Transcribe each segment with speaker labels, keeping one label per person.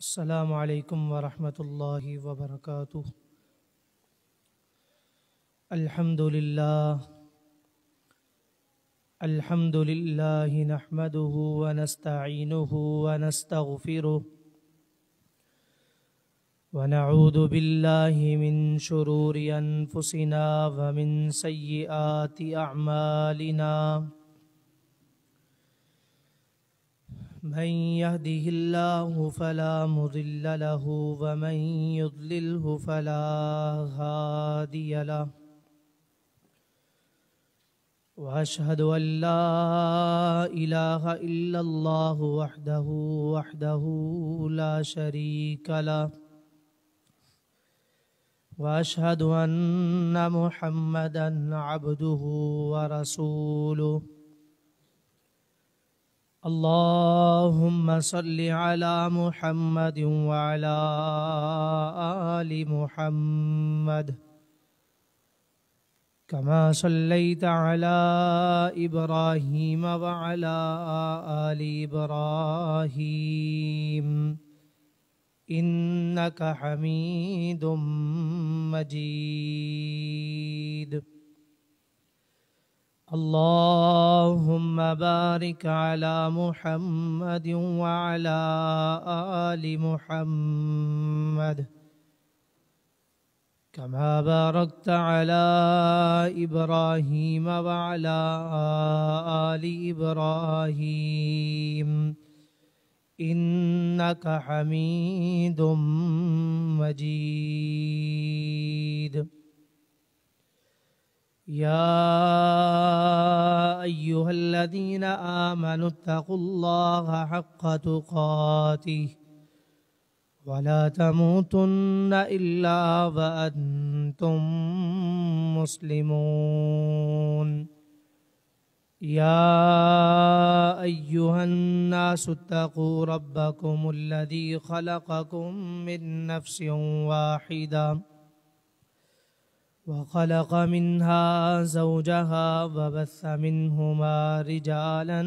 Speaker 1: السلام علیکم ورحمۃ اللہ وبرکاتہ۔ الحمد للہ نحمده ونستعینه ونستغفره ونعوذ باللہ من شرور انفسنا ومن سیئات اعمالنا، من يهده الله فلا مضل له ومن يضلله فلا هادي له، وأشهد أن لا إله إلا الله وحده لا شريك له، وأشهد أن محمدا عبده ورسوله، اللهم صل على محمد وعلى آل محمد كما صليت على إبراهيم وعلى آل إبراهيم إنك حميد مجيد، اللهم بارك على محمد وعلى آل محمد كما باركت على إبراهيم وعلى آل إبراهيم إنك حميد مجيد، يا أيها الذين آمنوا اتقوا الله حق تقاته ولا تموتن إلا وأنتم مسلمون، يا أيها الناس اتقوا ربكم الذي خلقكم من نفس واحدة وخلق منها زوجها وبث منهما رجالا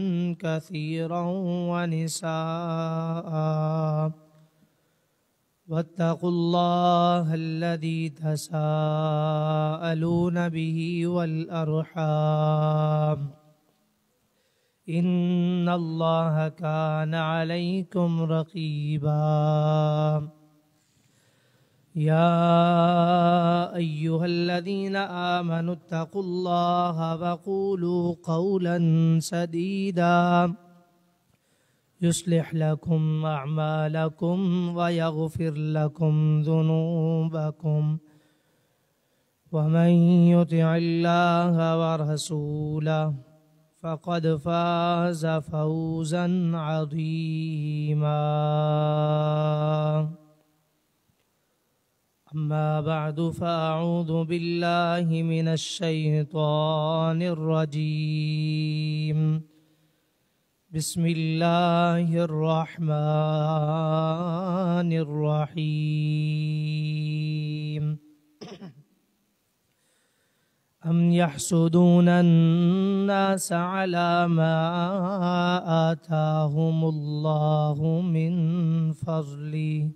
Speaker 1: كثيرا ونساء، واتقوا الله الذي تساءلون به والأرحام إن الله كان عليكم رقيبا، يا أيها الذين آمنوا اتقوا الله وقولوا قولا سديدا يصلح لكم أعمالكم ويغفر لكم ذنوبكم، ومن يطع الله ورسوله فقد فاز فوزا عظيما، أما بعد فأعوذ بالله من الشيطان الرجيم، بسم الله الرحمن الرحيم، أم يحسدون الناس على ما آتاهم الله من فضله۔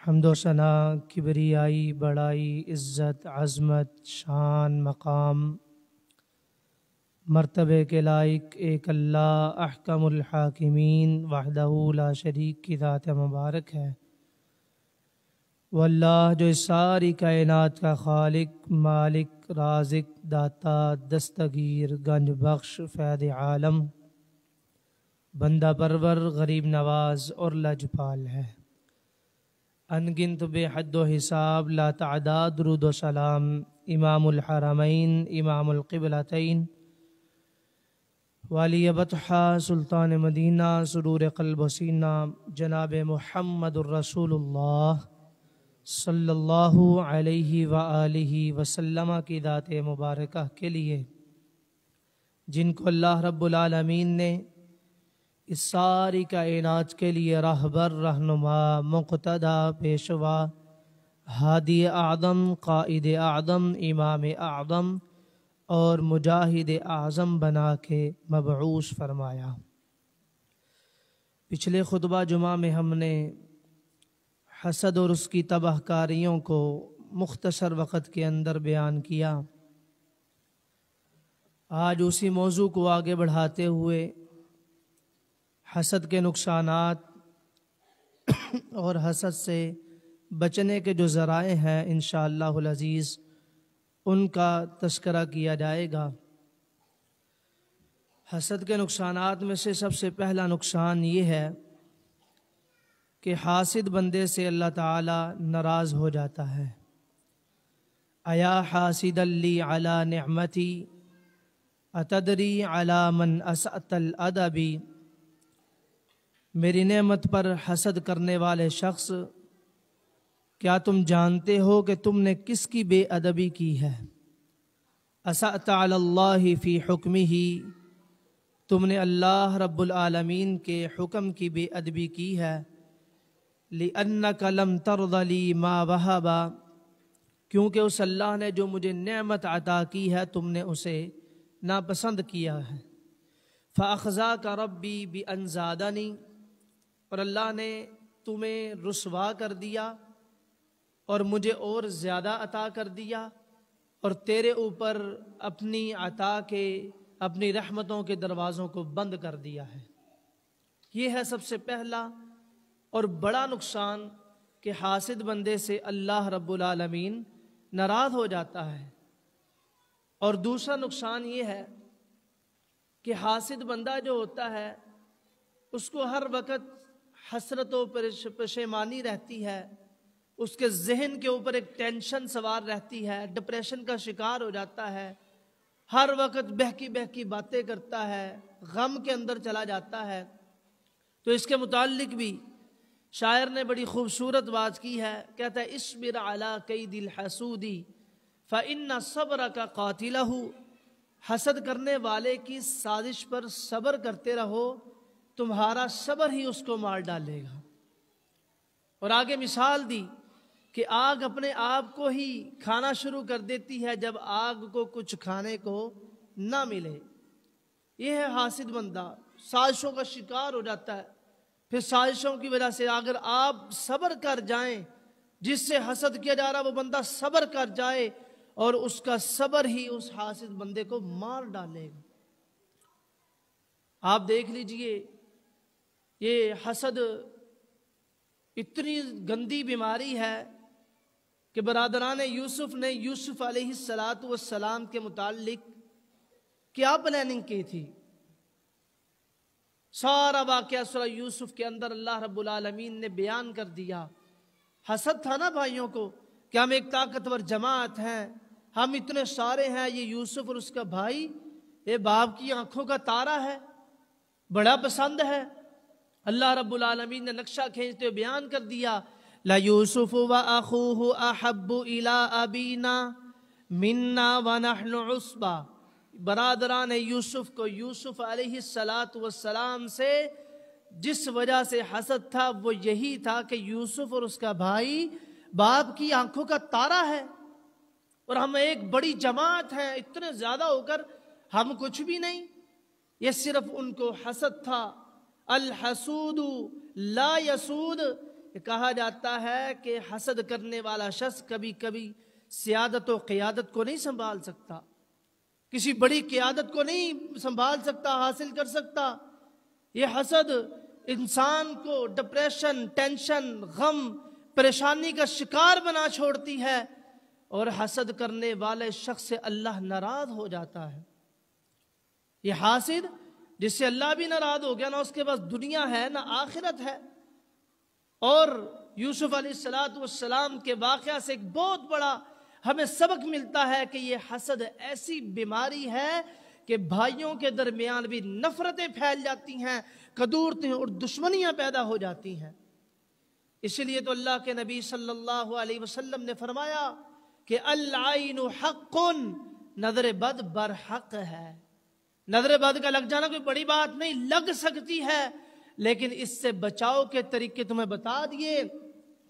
Speaker 1: حمد و ثنا، کبریائی، بڑائی، عزت، عظمت، شان، مقام، مرتبے کے لائق ایک اللہ احکم الحاکمین وحدہ لا شریک کی ذات مبارک ہے۔ وہ اللہ جو اس ساری کائنات کا خالق، مالک، رازق، داتا، دستگیر، گنج بخش، فیض عالم، بندہ پرور، غریب نواز اور لجپال ہے۔ انگنت بے حد و حساب لا تعداد درود و سلام امام الحرمین، امام القبلتین، والی بطحہ، سلطان مدینہ، سرور قلب و سینہ، جناب محمد الرسول اللہ صلی اللہ علیہ وآلہ وسلم کی ذات مبارکہ کے لیے، جن کو اللہ رب العالمین نے اس ساری کائنات کے لیے راہبر، رہنما، مقتدیٰ، پیشوا، ہادی اعظم، قائد اعظم، امام اعظم اور مجاہد اعظم بنا کے مبعوث فرمایا۔ پچھلے خطبہ جمعہ میں ہم نے حسد اور اس کی تباہ کاریوں کو مختصر وقت کے اندر بیان کیا۔ آج اسی موضوع کو آگے بڑھاتے ہوئے حسد کے نقصانات اور حسد سے بچنے کے جو ذرائع ہیں انشاءاللہ العزیز ان کا تذکرہ کیا جائے گا۔ حسد کے نقصانات میں سے سب سے پہلا نقصان یہ ہے کہ حاسد بندے سے اللہ تعالی ناراض ہو جاتا ہے۔ ایا حاسد لی علی نعمتی اتدری علی من اسأت الادبی، میری نعمت پر حسد کرنے والے شخص، کیا تم جانتے ہو کہ تم نے کس کی بے ادبی کی ہے؟ اسأت علی اللہ فی حکمہ، تم نے اللہ رب العالمین کے حکم کی بے ادبی کی ہے۔ لِأَنَّكَ لَمْ تَرْضَ لِي مَا وَهَبَ، کیونکہ اس اللہ نے جو مجھے نعمت عطا کی ہے تم نے اسے ناپسند کیا ہے۔ فَأَخْزَاكَ رَبِّي بِأَنْ زَادَنِي، اور اللہ نے تمہیں رسوا کر دیا اور مجھے اور زیادہ عطا کر دیا، اور تیرے اوپر اپنی عطا کے اپنی رحمتوں کے دروازوں کو بند کر دیا ہے۔ یہ ہے سب سے پہلا اور بڑا نقصان کہ حاسد بندے سے اللہ رب العالمین ناراض ہو جاتا ہے۔ اور دوسرا نقصان یہ ہے کہ حاسد بندہ جو ہوتا ہے اس کو ہر وقت حسرت و پشیمانی رہتی ہے، اس کے ذہن کے اوپر ایک ٹینشن سوار رہتی ہے، ڈپریشن کا شکار ہو جاتا ہے، ہر وقت بہکی بہکی باتیں کرتا ہے، غم کے اندر چلا جاتا ہے۔ تو اس کے متعلق بھی شاعر نے بڑی خوبصورت بات کی ہے، کہتا ہے اصبر علی کید الحسود فإن صبرک قاتلہ، حسد کرنے والے کی سازش پر صبر کرتے رہو، تمہارا صبر ہی اس کو مار ڈالے گا۔ اور آگے مثال دی کہ آگ اپنے آپ کو ہی کھانا شروع کر دیتی ہے جب آگ کو کچھ کھانے کو نہ ملے۔ یہ ہے حاسد بندہ، سازشوں کا شکار ہو جاتا ہے۔ پھر سازشوں کی وجہ سے اگر آپ صبر کر جائیں، جس سے حسد کیا جا رہا وہ بندہ صبر کر جائے، اور اس کا صبر ہی اس حاسد بندے کو مار ڈالے گا۔ آپ دیکھ لیجئے یہ حسد اتنی گندی بیماری ہے کہ برادران یوسف نے یوسف علیہ السلام کے متعلق کیا پلاننگ کی تھی؟ سارا واقعہ سورہ یوسف کے اندر اللہ رب العالمین نے بیان کر دیا۔ حسد تھا نا بھائیوں کو کہ ہم ایک طاقتور جماعت ہیں، ہم اتنے سارے ہیں، یہ یوسف اور اس کا بھائی یہ باپ کی آنکھوں کا تارا ہے، بڑا پسند ہے۔ اللہ رب العالمین نے نقشہ کھینچتے ہوئے بیان کر دیا لَيُوسُفُ وَأَخُوهُ أَحَبُّ إِلَىٰ أَبِينَا مِنَّا وَنَحْنُ عُصْبَةٌ، برادران یوسف کو یوسف علیہ السلام سے جس وجہ سے حسد تھا وہ یہی تھا کہ یوسف اور اس کا بھائی باپ کی آنکھوں کا تارا ہے، اور ہم ایک بڑی جماعت ہیں، اتنے زیادہ ہو کر ہم کچھ بھی نہیں۔ یہ صرف ان کو حسد تھا۔ الحسود لا یسود، کہا جاتا ہے کہ حسد کرنے والا شخص کبھی کبھی سیادت و قیادت کو نہیں سنبھال سکتا، کسی بڑی قیادت کو نہیں سنبھال سکتا، حاصل کر سکتا۔ یہ حسد انسان کو ڈپریشن، ٹینشن، غم، پریشانی کا شکار بنا چھوڑتی ہے، اور حسد کرنے والے شخص سے اللہ ناراض ہو جاتا ہے۔ یہ حاسد جس سے اللہ بھی ناراض ہو گیا، نہ اس کے پاس دنیا ہے نہ آخرت ہے۔ اور یوسف علیہ السلام کے واقعہ سے ایک بہت بڑا ہمیں سبق ملتا ہے کہ یہ حسد ایسی بیماری ہے کہ بھائیوں کے درمیان بھی نفرتیں پھیل جاتی ہیں، کدورتیں اور دشمنیاں پیدا ہو جاتی ہیں۔ اس لیے تو اللہ کے نبی صلی اللہ علیہ وسلم نے فرمایا کہ العین حق، نظر بد برحق ہے۔ نظر بد کا لگ جانا کوئی بڑی بات نہیں، لگ سکتی ہے، لیکن اس سے بچاؤ کے طریقے تمہیں بتا دیے۔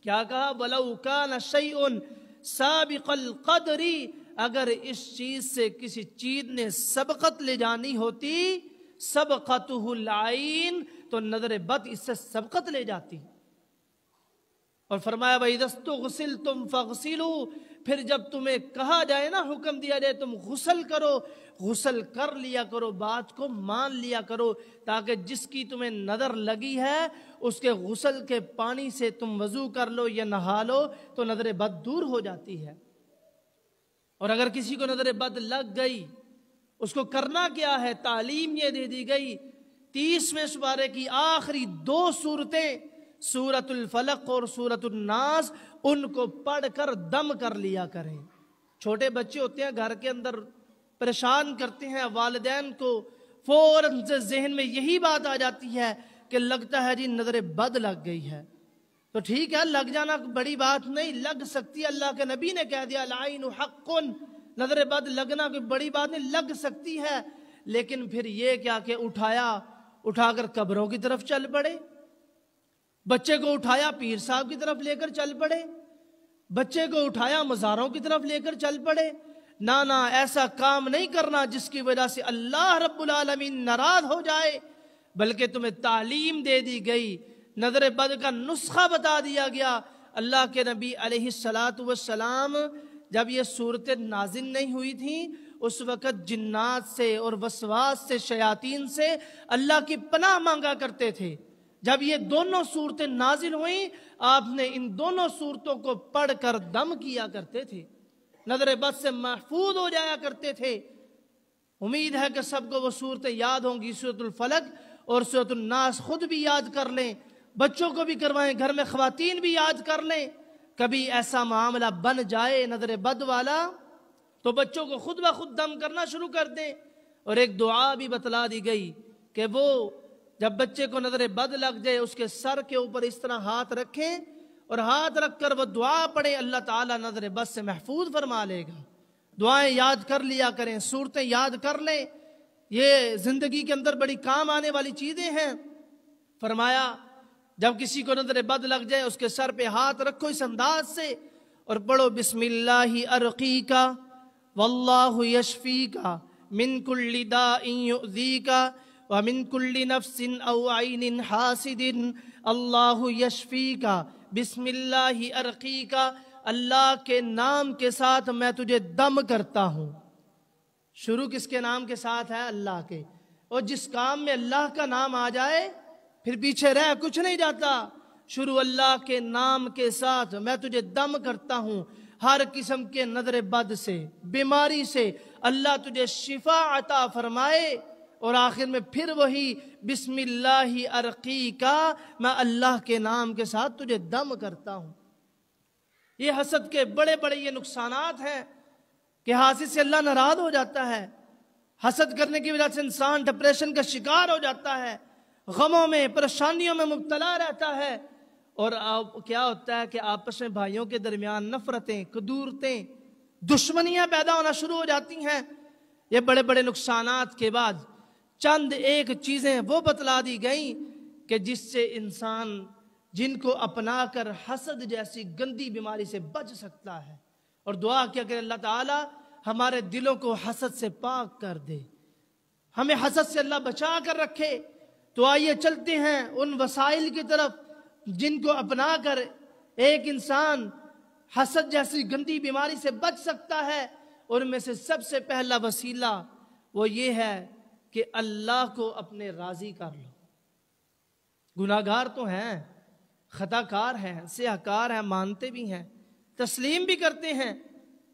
Speaker 1: کیا کہا؟ وَلَوْ كَانَ شَيْءٌ سَابِقَ الْقَدْرِ، اگر اس چیز سے کسی چیز نے سبقت لے جانی ہوتی سبقتہ العین، تو نظر بد اس سے سبقت لے جاتی۔ اور فرمایا وَإِذَا اسْتُغْسِلْتُمْ فَاغْسِلُوا، پھر جب تمہیں کہا جائے نا، حکم دیا جائے تم غسل کرو، غسل کر لیا کرو، بات کو مان لیا کرو، تاکہ جس کی تمہیں نظر لگی ہے اس کے غسل کے پانی سے تم وضو کر لو یا نہا لو تو نظر بد دور ہو جاتی ہے۔ اور اگر کسی کو نظر بد لگ گئی، اس کو کرنا کیا ہے؟ تعلیم یہ دے دی گئی 30ویں سپارے کی آخری 2 سورتیں، سورۃ الفلق اور سورۃ الناس، ان کو پڑھ کر دم کر لیا کریں۔ چھوٹے بچے ہوتے ہیں گھر کے اندر، پریشان کرتے ہیں والدین کو، فوراً سے ذہن میں یہی بات آ جاتی ہے کہ لگتا ہے جی نظر بد لگ گئی ہے۔ تو ٹھیک ہے، لگ جانا بڑی بات نہیں، لگ سکتی ہے، اللہ کے نبی نے کہہ دیا العین حق، نظر بد لگنا کوئی بڑی بات نہیں، لگ سکتی ہے، لیکن پھر یہ کیا کہ اٹھا کر قبروں کی طرف چل پڑے، بچے کو اٹھایا پیر صاحب کی طرف لے کر چل پڑے، بچے کو اٹھایا مزاروں کی طرف لے کر چل پڑے۔ نہ ایسا کام نہیں کرنا جس کی وجہ سے اللہ رب العالمین ناراض ہو جائے، بلکہ تمہیں تعلیم دے دی گئی، نظر بد کا نسخہ بتا دیا گیا۔ اللہ کے نبی علیہ السلام جب یہ صورتیں نازل نہیں ہوئی تھیں، اس وقت جنات سے اور وسواس سے، شیاطین سے اللہ کی پناہ مانگا کرتے تھے۔ جب یہ دونوں صورتیں نازل ہوئیں، آپ نے ان دونوں صورتوں کو پڑھ کر دم کیا کرتے تھے، نظر بد سے محفوظ ہو جایا کرتے تھے۔ امید ہے کہ سب کو وہ صورتیں یاد ہوں گی، سورۃ الفلق اور سورۃ الناس، خود بھی یاد کر لیں، بچوں کو بھی کروائیں، گھر میں خواتین بھی یاد کر لیں۔ کبھی ایسا معاملہ بن جائے نظر بد والا تو بچوں کو خود بخود دم کرنا شروع کر دیں۔ اور ایک دعا بھی بتلا دی گئی کہ وہ جب بچے کو نظر بد لگ جائے اس کے سر کے اوپر اس طرح ہاتھ رکھیں اور ہاتھ رکھ کر وہ دعا پڑھیں، اللہ تعالیٰ نظر بد سے محفوظ فرما لے گا۔ دعائیں یاد کر لیا کریں، صورتیں یاد کر لیں، یہ زندگی کے اندر بڑی کام آنے والی چیزیں ہیں۔ فرمایا جب کسی کو نظر بد لگ جائے اس کے سر پہ ہاتھ رکھو اس انداز سے اور پڑھو بسم اللہ ارقیکا واللہ یشفیکا من کل داء یؤذیکا ومن کل نفس او عین حاسد اللہ یشفیکا، بسم اللہ ارقیکا، اللہ کے نام کے ساتھ میں تجھے دم کرتا ہوں۔ شروع کس کے نام کے ساتھ ہے؟ اللہ کے۔ اور جس کام میں اللہ کا نام آ جائے پھر پیچھے رہ کچھ نہیں جاتا۔ شروع اللہ کے نام کے ساتھ میں تجھے دم کرتا ہوں، ہر قسم کے نظر بد سے، بیماری سے اللہ تجھے شفا عطا فرمائے۔ اور آخر میں پھر وہی بسم اللہ ارقیکا، میں اللہ کے نام کے ساتھ تجھے دم کرتا ہوں۔ یہ حسد کے بڑے بڑے یہ نقصانات ہیں کہ حاسد سے اللہ ناراض ہو جاتا ہے، حسد کرنے کی وجہ سے انسان ڈپریشن کا شکار ہو جاتا ہے، غموں میں، پریشانیوں میں مبتلا رہتا ہے، اور کیا ہوتا ہے کہ آپس میں بھائیوں کے درمیان نفرتیں، کدورتیں، دشمنیاں پیدا ہونا شروع ہو جاتی ہیں۔ یہ بڑے بڑے نقصانات کے بعد چند ایک چیزیں وہ بتلا دی گئیں کہ جس سے انسان جن کو اپنا کر حسد جیسی گندی بیماری سے بچ سکتا ہے۔ اور دعا کیا کہ اللہ تعالی ہمارے دلوں کو حسد سے پاک کر دے، ہمیں حسد سے اللہ بچا کر رکھے۔ تو آئیے چلتے ہیں ان وسائل کی طرف جن کو اپنا کر ایک انسان حسد جیسی گندی بیماری سے بچ سکتا ہے۔ ان میں سے سب سے پہلا وسیلہ وہ یہ ہے کہ اللہ کو اپنے راضی کر لو۔ گناہگار تو ہیں، خطا کار ہیں، سیاہکار ہیں، مانتے بھی ہیں، تسلیم بھی کرتے ہیں،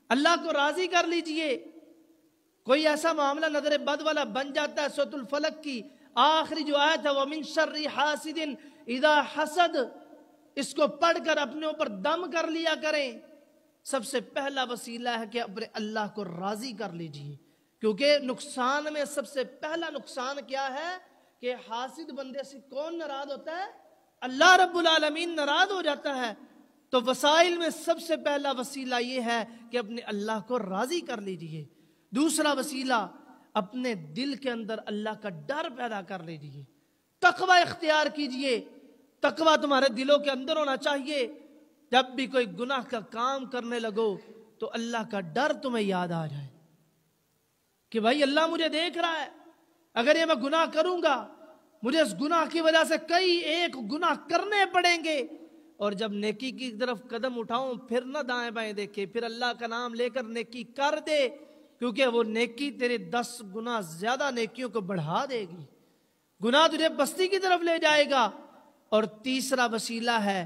Speaker 1: اللہ کو راضی کر لیجئے۔ کوئی ایسا معاملہ نظر بد والا بن جاتا ہے، سورۃ الفلق کی آخری جو آیت ہے وَمِن شَرِّ حَاسِدٍ اِذَا حَسَد، اس کو پڑھ کر اپنے اوپر دم کر لیا کریں۔ سب سے پہلا وسیلہ ہے کہ اپنے اللہ کو راضی کر لیجئے، کیونکہ نقصان میں سب سے پہلا نقصان کیا ہے کہ حاسد بندے سے کون ناراض ہوتا ہے؟ اللہ رب العالمین ناراض ہو جاتا ہے۔ تو وسائل میں سب سے پہلا وسیلہ یہ ہے کہ اپنے اللہ کو راضی کر لیجئے۔ دوسرا وسیلہ، اپنے دل کے اندر اللہ کا ڈر پیدا کر لیجئے، تقوی اختیار کیجئے۔ تقوی تمہارے دلوں کے اندر ہونا چاہیے۔ جب بھی کوئی گناہ کا کام کرنے لگو تو اللہ کا ڈر تمہیں یاد آ جائے کہ بھائی اللہ مجھے دیکھ رہا ہے، اگر یہ میں گناہ کروں گا مجھے اس گناہ کی وجہ سے کئی ایک گناہ کرنے پڑیں گے، اور جب نیکی کی طرف قدم اٹھاؤں پھر نہ دائیں بائیں دیکھے، پھر اللہ کا نام لے کر نیکی کر دے، کیونکہ وہ نیکی تیرے 10 گنا زیادہ نیکیوں کو بڑھا دے گی، گناہ تجھے بستی کی طرف لے جائے گا۔ اور تیسرا وسیلہ ہے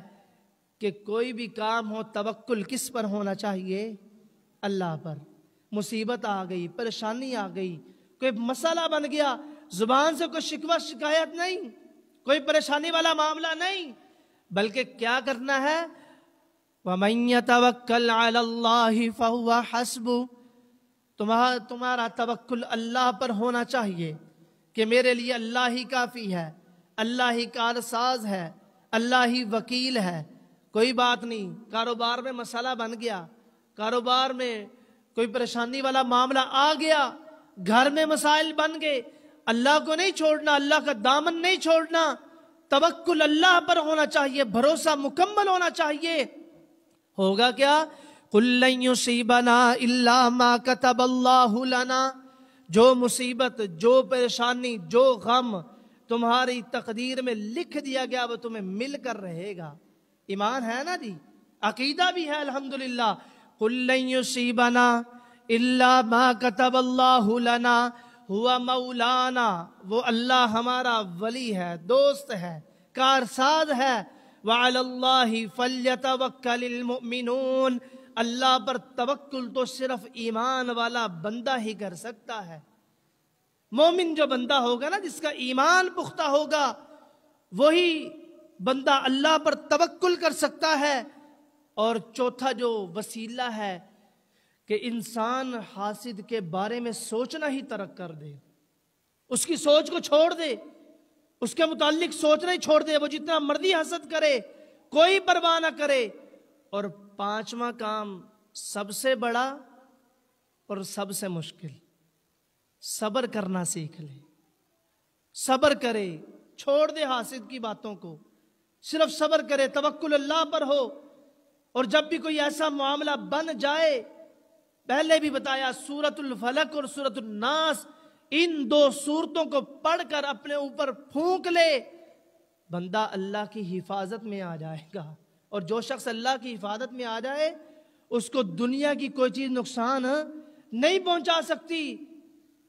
Speaker 1: کہ کوئی بھی کام ہو توکل کس پر ہونا چاہیے؟ اللہ پر۔ مصیبت آ گئی، پریشانی آ گئی، کوئی مسئلہ بن گیا، زبان سے کوئی شکوہ شکایت نہیں، کوئی پریشانی والا معاملہ نہیں، بلکہ کیا کرنا ہے؟ وَمَن يَتَوَكَّلْ عَلَى اللَّهِ فَهُوَ حَسْبُهُ، تمہارا توکل اللہ پر ہونا چاہیے کہ میرے لیے اللہ ہی کافی ہے، اللہ ہی کارساز ہے، اللہ ہی وکیل ہے۔ کوئی بات نہیں، کاروبار میں مسئلہ بن گیا، کاروبار میں کوئی پریشانی والا معاملہ آ گیا، گھر میں مسائل بن گئے، اللہ کو نہیں چھوڑنا، اللہ کا دامن نہیں چھوڑنا، توکل اللہ پر ہونا چاہیے، بھروسہ مکمل ہونا چاہیے۔ ہوگا کیا؟ قُل لَن يُصِيبَنَا إِلَّا مَا كَتَبَ اللَّهُ لَنَا، جو مصیبت، جو پریشانی، جو غم تمہاری تقدیر میں لکھ دیا گیا وہ تمہیں مل کر رہے گا۔ ایمان ہے نا جی، عقیدہ بھی ہے الحمدللہ۔ قُل لَن يُصِيبَنَا إِلَّا مَا كَتَبَ اللَّهُ لَنَا هُوَ مَوْلَانَا، وہ اللہ ہمارا ولی ہے، دوست ہے، کارساز ہے۔ وَعَلَى اللَّهِ فَلْيَتَوَكَّلِ الْمُؤْمِنُونَ، اللہ پر توکل تو صرف ایمان والا بندہ ہی کر سکتا ہے۔ مومن جو بندہ ہوگا نا، جس کا ایمان پختہ ہوگا، وہی بندہ اللہ پر توکل کر سکتا ہے۔ اور چوتھا جو وسیلہ ہے کہ انسان حاسد کے بارے میں سوچنا ہی ترک کر دے، اس کی سوچ کو چھوڑ دے، اس کے متعلق سوچنا ہی چھوڑ دے، وہ جتنا مرضی حسد کرے کوئی پرواہ نہ کرے۔ اور پانچواں کام سب سے بڑا اور سب سے مشکل، صبر کرنا سیکھ لے، صبر کرے، چھوڑ دے حاسد کی باتوں کو، صرف صبر کرے، توکل اللہ پر ہو۔ اور جب بھی کوئی ایسا معاملہ بن جائے، پہلے بھی بتایا سورۃ الفلق اور سورۃ الناس، ان 2 سورتوں کو پڑھ کر اپنے اوپر پھونک لے، بندہ اللہ کی حفاظت میں آ جائے گا۔ اور جو شخص اللہ کی حفاظت میں آ جائے اس کو دنیا کی کوئی چیز نقصان نہیں پہنچا سکتی۔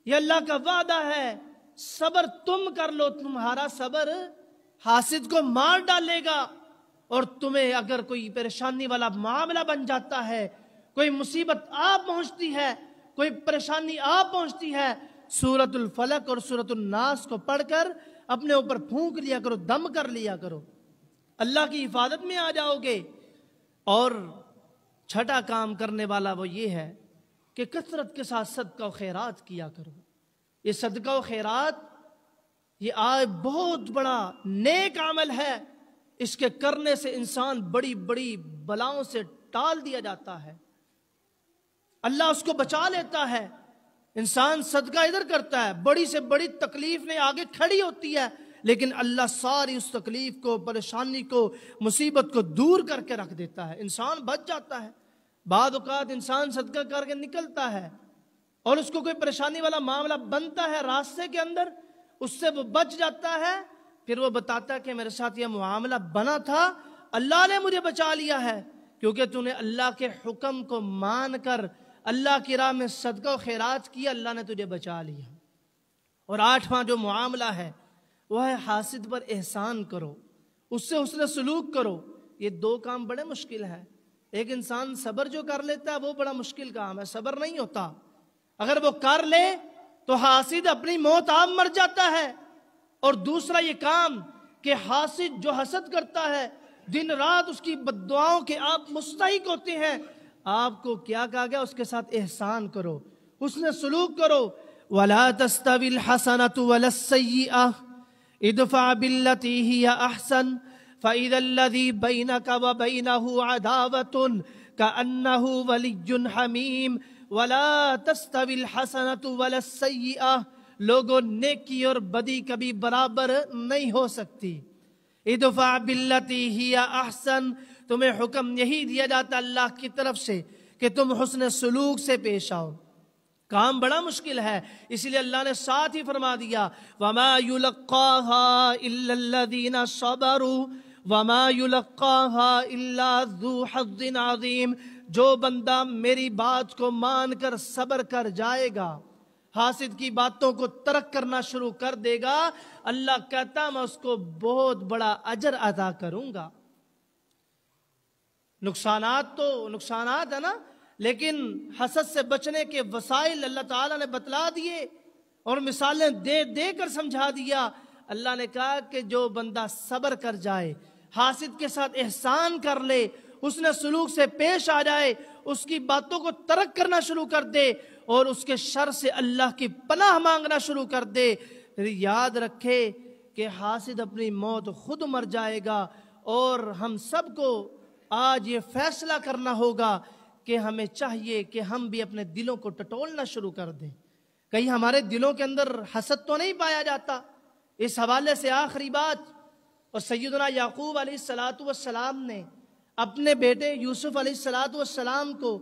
Speaker 1: یہ اللہ کا وعدہ ہے، صبر تم کر لو، تمہارا صبر حاسد کو مار ڈالے گا۔ اور تمہیں اگر کوئی پریشانی والا معاملہ بن جاتا ہے، کوئی مصیبت آپ پہنچتی ہے، کوئی پریشانی آپ پہنچتی ہے، سورۃ الفلق اور سورۃ الناس کو پڑھ کر اپنے اوپر پھونک لیا کرو، دم کر لیا کرو، اللہ کی حفاظت میں آ جاؤ گے۔ اور چھٹا کام کرنے والا وہ یہ ہے کہ کثرت کے ساتھ صدقہ و خیرات کیا کرو۔ یہ صدقہ و خیرات یہ بہت بڑا نیک عمل ہے، اس کے کرنے سے انسان بڑی بڑی بلاؤں سے ٹال دیا جاتا ہے، اللہ اس کو بچا لیتا ہے۔ انسان صدقہ ادھر کرتا ہے، بڑی سے بڑی تکلیف میں آگے کھڑی ہوتی ہے، لیکن اللہ ساری اس تکلیف کو، پریشانی کو، مصیبت کو دور کر کے رکھ دیتا ہے، انسان بچ جاتا ہے۔ بعض اوقات انسان صدقہ کر کے نکلتا ہے اور اس کو کوئی پریشانی والا معاملہ بنتا ہے راستے کے اندر، اس سے وہ بچ جاتا ہے، پھر وہ بتاتا ہے کہ میرے ساتھ یہ معاملہ بنا تھا، اللہ نے مجھے بچا لیا ہے، کیونکہ تو نے اللہ کے حکم کو مان کر اللہ کی راہ میں صدقہ و خیرات کیا، اللہ نے تجھے بچا لیا۔ اور 8واں جو معاملہ ہے وہ ہے حاسد پر احسان کرو، اس سے حسن سلوک کرو۔ یہ 2 کام بڑے مشکل ہیں۔ ایک انسان صبر جو کر لیتا ہے وہ بڑا مشکل کام ہے، صبر نہیں ہوتا، اگر وہ کر لے تو حاسد اپنی موت آپ مر جاتا ہے۔ اور دوسرا یہ کام کہ حاسد جو حسد کرتا ہے، دن رات اس کی بددعاؤں کے آپ مستحق ہوتے ہیں، آپ کو کیا کہا گیا؟ اس کے ساتھ احسان کرو، حسن سلوک کرو۔ وَلَا تَسْتَوِي الْحَسَنَةُ وَلَا السَّيِّئَةُ ادْفَعْ بِالَّتِي هِيَ أَحْسَنُ فَإِذَا الَّذِي بَيْنَكَ وَبَيْنَهُ عَدَاوَةٌ كَأَنَّهُ وَلِيٌّ حَمِيمٌ وَلَا تَسْتَوِي الْحَسَنَةُ وَلَا السَّيِّئَةُ، لوگوں نیکی اور بدی کبھی برابر نہیں ہو سکتی۔ ادفع باللتی ہی احسن، تمہیں حکم یہی دیا جاتا اللہ کی طرف سے کہ تم حسن سلوک سے پیش آؤ۔ کام بڑا مشکل ہے، اس لیے اللہ نے ساتھ ہی فرما دیا وَمَا يُلَقَّاهَا إِلَّا الَّذِينَ صَبَرُوا وَمَا يُلَقَّاهَا إِلَّا ذُو حَظٍّ عَظِيمٍ۔ جو بندہ میری بات کو مان کر صبر کر جائے گا، حاسد کی باتوں کو ترک کرنا شروع کر دے گا، اللہ کہتا میں اس کو بہت بڑا اجر عطا کروں گا۔ نقصانات تو نقصانات ہے نا، لیکن حسد سے بچنے کے وسائل اللہ تعالیٰ نے بتلا دیے اور مثالیں دے دے کر سمجھا دیا۔ اللہ نے کہا کہ جو بندہ صبر کر جائے، حاسد کے ساتھ احسان کر لے، اس نے سلوک سے پیش آ جائے، اس کی باتوں کو ترک کرنا شروع کر دے اور اس کے شر سے اللہ کی پناہ مانگنا شروع کر دے، پھر یاد رکھے کہ حاسد اپنی موت خود مر جائے گا۔ اور ہم سب کو آج یہ فیصلہ کرنا ہوگا کہ ہمیں چاہیے کہ ہم بھی اپنے دلوں کو ٹٹولنا شروع کر دیں۔ کہیں ہمارے دلوں کے اندر حسد تو نہیں پایا جاتا؟ اس حوالے سے آخری بات، اور سیدنا یعقوب علیہ السلام نے اپنے بیٹے یوسف علیہ السلام کو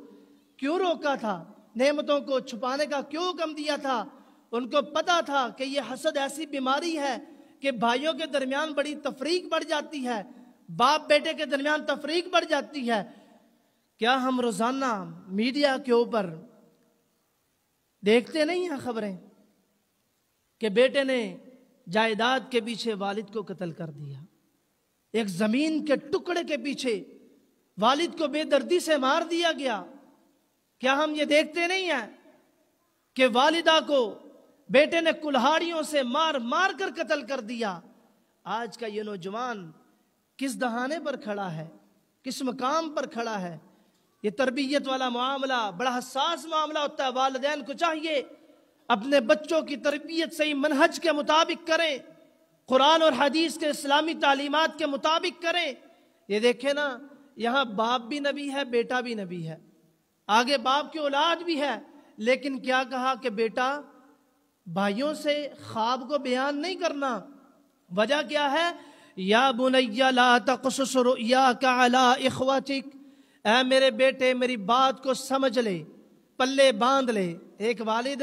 Speaker 1: کیوں روکا تھا؟ نعمتوں کو چھپانے کا کیوں حکم دیا تھا؟ ان کو پتا تھا کہ یہ حسد ایسی بیماری ہے کہ بھائیوں کے درمیان بڑی تفریق بڑھ جاتی ہے، باپ بیٹے کے درمیان تفریق بڑھ جاتی ہے۔ کیا ہم روزانہ میڈیا کے اوپر دیکھتے نہیں ہیں خبریں کہ بیٹے نے جائیداد کے پیچھے والد کو قتل کر دیا، ایک زمین کے ٹکڑے کے پیچھے والد کو بے دردی سے مار دیا گیا؟ کیا ہم یہ دیکھتے نہیں ہیں کہ والدہ کو بیٹے نے کلہاڑیوں سے مار مار کر قتل کر دیا؟ آج کا یہ نوجوان کس دہانے پر کھڑا ہے، کس مقام پر کھڑا ہے؟ یہ تربیت والا معاملہ بڑا حساس معاملہ ہوتا ہے۔ والدین کو چاہیے اپنے بچوں کی تربیت صحیح منہج کے مطابق کریں، قرآن اور حدیث کے اسلامی تعلیمات کے مطابق کریں۔ یہ دیکھیں نا، یہاں باپ بھی نبی ہے، بیٹا بھی نبی ہے، آگے باپ کی اولاد بھی ہے، لیکن کیا کہا کہ بیٹا بھائیوں سے خواب کو بیان نہیں کرنا۔ وجہ کیا ہے؟ یا بنی لا تقصص رؤیاک علی اخوتک، اے میرے بیٹے میری بات کو سمجھ لے، پلے باندھ لے۔ ایک والد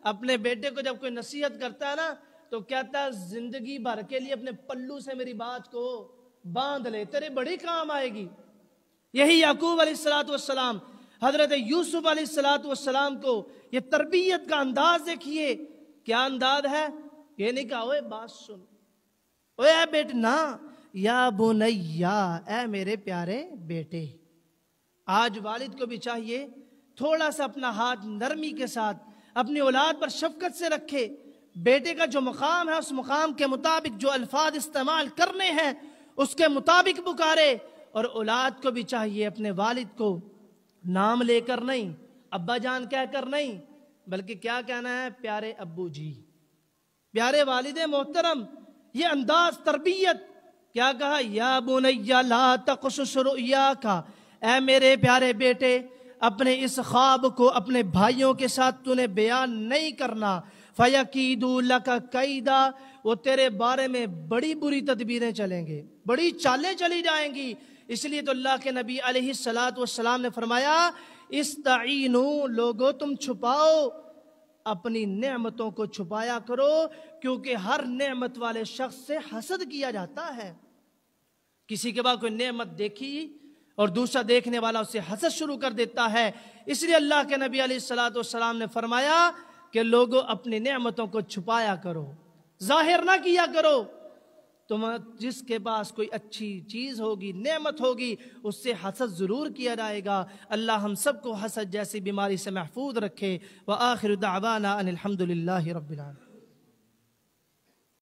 Speaker 1: اپنے بیٹے کو جب کوئی نصیحت کرتا ہے نا تو کہتا ہے زندگی بھر کے لیے اپنے پلو سے میری بات کو باندھ لے، تیرے بڑی کام آئے گی۔ یہی یعقوب علیہ السلام، حضرت یوسف علیہ السلام کو یہ تربیت کا انداز دیکھیے، کیا انداز ہے؟ یہ نہیں کہا اوے بات سن، اوے اے بیٹے، نا، یا بنیا، اے میرے پیارے بیٹے۔ آج والد کو بھی چاہیے تھوڑا سا اپنا ہاتھ نرمی کے ساتھ اپنی اولاد پر شفقت سے رکھے، بیٹے کا جو مقام ہے اس مقام کے مطابق جو الفاظ استعمال کرنے ہیں اس کے مطابق پکارے، اور اولاد کو بھی چاہیے اپنے والد کو نام لے کر نہیں، ابا جان کہہ کر نہیں، بلکہ کیا کہنا ہے؟ پیارے ابو جی، پیارے والد محترم۔ یہ انداز تربیت، کیا کہا؟ یا بنی لا تقصص رؤیاک، اے میرے پیارے بیٹے اپنے اس خواب کو اپنے بھائیوں کے ساتھ تو نے بیان نہیں کرنا، فَيَكِيدُوا لَكَ كَيْدًا، وہ تیرے بارے میں بڑی بری تدبیریں چلیں گے، بڑی چالیں چلی جائیں گی۔ اس لیے تو اللہ کے نبی علیہ السلام نے فرمایا استعینوا، لوگوں تم چھپاؤ، اپنی نعمتوں کو چھپایا کرو، کیونکہ ہر نعمت والے شخص سے حسد کیا جاتا ہے۔ کسی کے بعد کوئی نعمت دیکھی اور دوسرا دیکھنے والا اسے حسد شروع کر دیتا ہے۔ اس لیے اللہ کے نبی علیہ السلام نے فرمایا کہ لوگوں اپنی نعمتوں کو چھپایا کرو، ظاہر نہ کیا کرو۔ تم جس کے پاس کوئی اچھی چیز ہوگی، نعمت ہوگی، اس سے حسد ضرور کیا جائے گا۔ اللہ ہم سب کو حسد جیسی بیماری سے محفوظ رکھے۔ وآخر دعوانا ان الحمد للہ رب العالمین۔